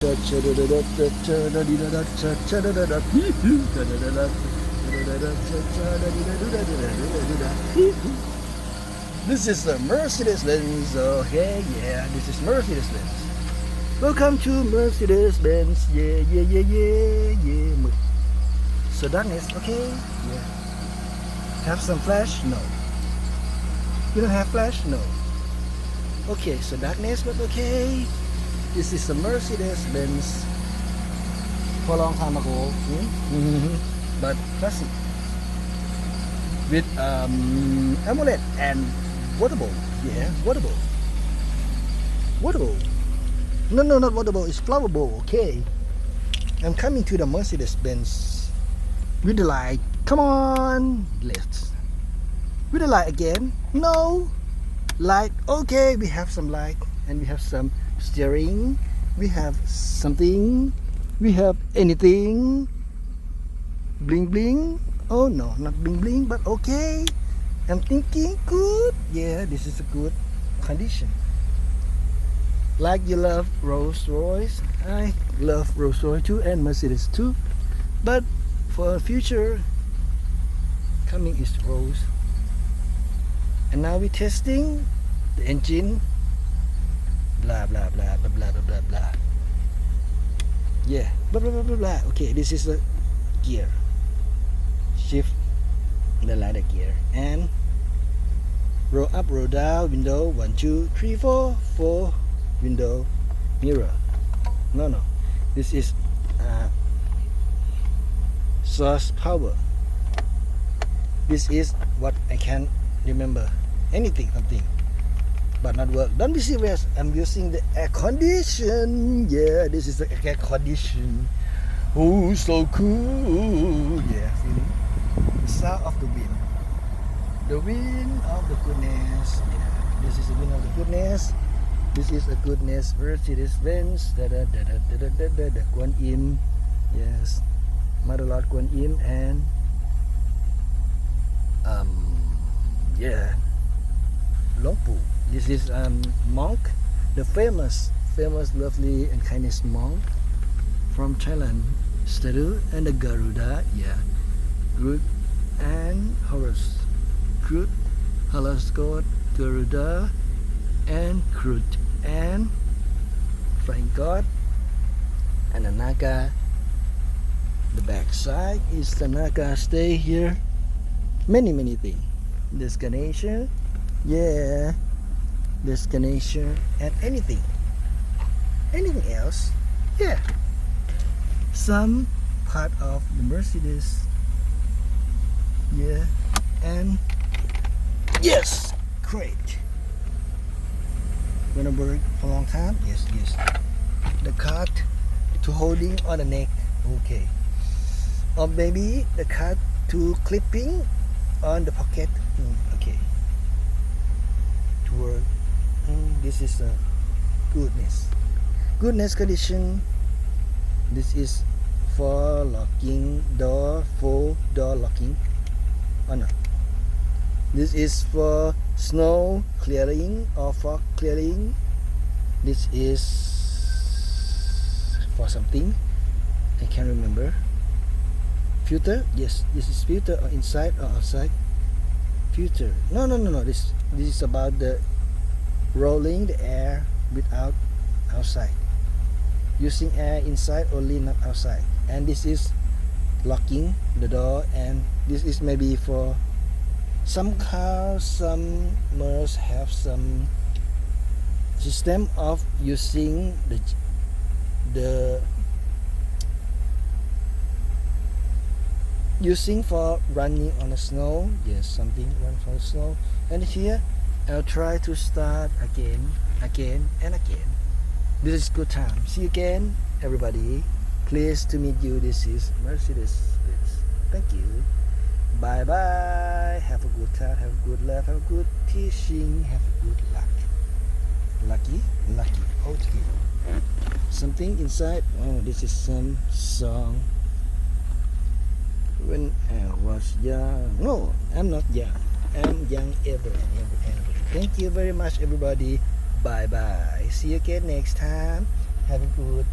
This is the Mercedes-Benz. Oh, hey, yeah, this is Mercedes-Benz. Welcome to Mercedes-Benz. Yeah, yeah, yeah, yeah, yeah. So darkness, okay? Yeah. Have some flash? No. You don't have flash? No. Okay, so darkness, but okay. This is a Mercedes-Benz for a long time ago, but classic with AMOLED and waterable. Yeah, waterable. Waterable. No, not waterable. It's flowerable. Okay. I'm coming to the Mercedes-Benz with the light. Come on, let's. With the light again. No light. Okay, we have some light and we have some steering, we have something, we have anything. Bling bling. Oh no, not bling bling, but okay. I'm thinking good. Yeah, this is a good condition. Like you love Rolls Royce, I love Rolls Royce too, and Mercedes too. But for the future, coming is Rolls. And now we're testing the engine. Blah blah blah blah blah blah blah blah. Yeah, blah blah blah blah blah. Okay, this is the gear. Shift the ladder gear and roll up, roll down. Window 1, 2, 3, 4, 4. Window mirror. No. This is source power. This is what I can remember. Anything, something. But not work. Don't be serious. I'm using the air condition. Yeah, this is the air condition. Oh, so cool. Yeah, feeling the sound of the wind. The wind of the goodness. Yeah, this is the wind of the goodness. This is a goodness. Mercedes-Benz. The Guan Yin. Yes, Mother Lord Guan Yin and yeah, Long Pu. This is monk, the famous, lovely and kindest monk from Thailand. Statue and the Garuda, yeah. Groot and Horus. Groot, Horus God, Garuda, and Groot and Flying God, and the Naga. The back side is the Naga. Stay here. Many things. This Ganesha, yeah. This Ganesha and anything else, yeah, some part of the Mercedes, yeah, and yes, great. Gonna work for a long time. Yes. The card to holding on the neck, okay, or maybe the card to clipping on the pocket, okay, to work. This is a goodness condition. This is for locking door, full door locking. Oh no, this is for snow clearing or fog clearing. This is for something I can't remember. Filter, yes, this is filter, or inside or outside. Filter, no. This is about the rolling the air without outside, using air inside only, not outside. And this is locking the door, and this is maybe for some cars, some Mercs have some system of using the using for running on the snow. Yes, something run for the snow. And here I'll try to start again and again. This is good time. See you again, everybody. Pleased to meet you. This is Mercedes-Benz. Thank you. Bye bye. Have a good time. Have a good laugh. Have a good teaching. Have a good luck. Lucky. Okay. Something inside. Oh, this is some song. When I was young. No, I'm not young. I'm young ever. Thank you very much, everybody. Bye bye. See you again next time. Have a good